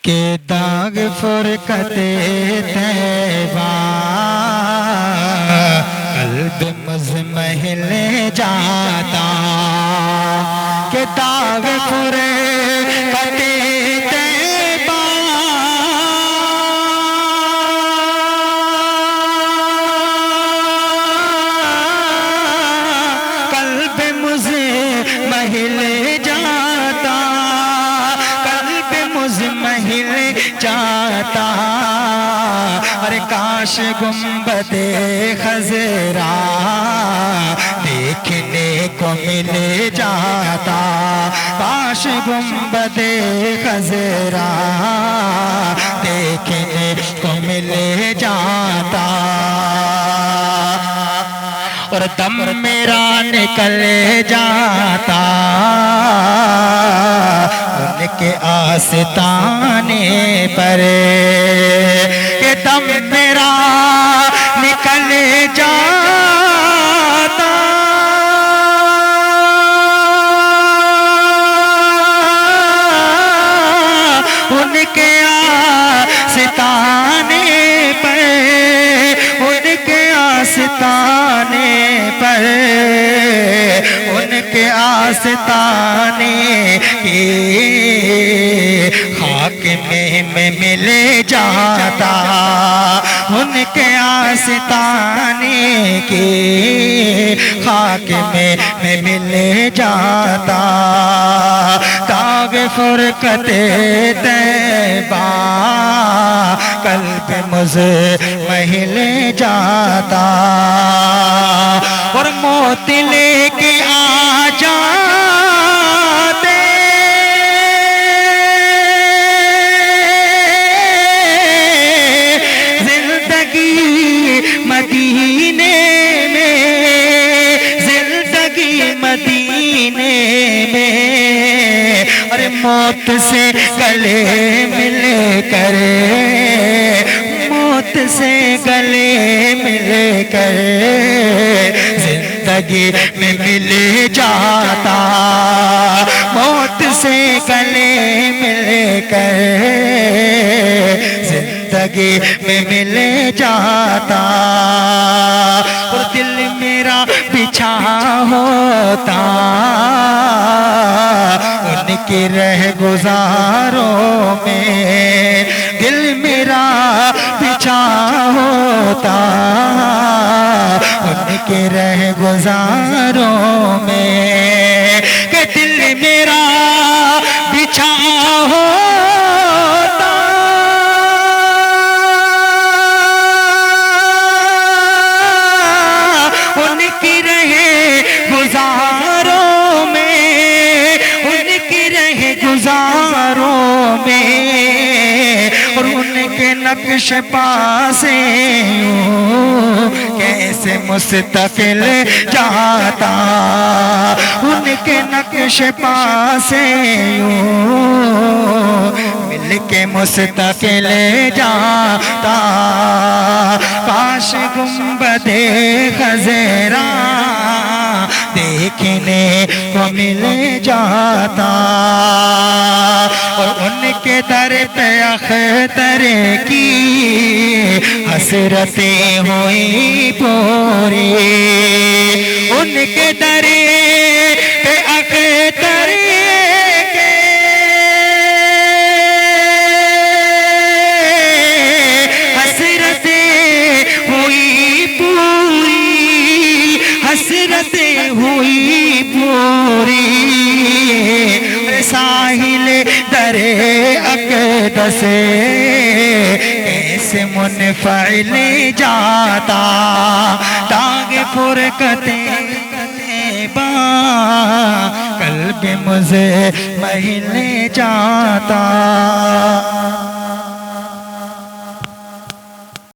کہ داغ فرقت طیبہ قلب مزمحل جاتا، کہ داغ فرقت طیبہ قلب مزمحل جاتا، قلب مزمحل جاتا، اور کاش گنبد خضرا دیکھنے کو مل جاتا، کاش گنبد خضرا دیکھنے کو مل جاتا، اور دم میرا نکل جاتا ان کے آستانے پر، کہ دم میرا نکل جاتا ان کے آستانے پر، ان کے آستانے پر، ان کے آستانے کی خاک میں مل جاتا، ان کے آستانے کی خاک میں مل جاتا، داغ فرقت طیبہ قلب مزمحل جاتا، اور موت لے کے آ جاتے زندگی مدینے میں، زندگی مدینے میں، اور موت سے گلے مل کر، موت سے گلے مل کر زندگی میں مل جاتا، موت سے گلے مل کر زندگی میں مل جاتا، اور دل میرا بچھا ہوتا ان کی رہ گزاروں میں، دل میرا بچھا ہوتا ان کے رہ گزاروں میں، کہ دل میرا بچھا ہوتا ان کی رہ گزاروں میں، ان کی رہ گزاروں میں، اور ان کے نقش پا سے کیسے مستقل جاتا، ان کے نقش پا سے مل کے مستقل جاتا، کاش گنبد خضرا دیکھنے کو مل جاتا، اور ان کے در پہ اختر کی حسرتیں ہوئی پوری، ان کے در پہ اختر کے حسرتیں ہوئی پوری، حسرتیں ہوئی پوری، ساحل در اقدس کیسے منفعل جاتا، داغ فرقت طیبہ قلب مزمحل جاتا۔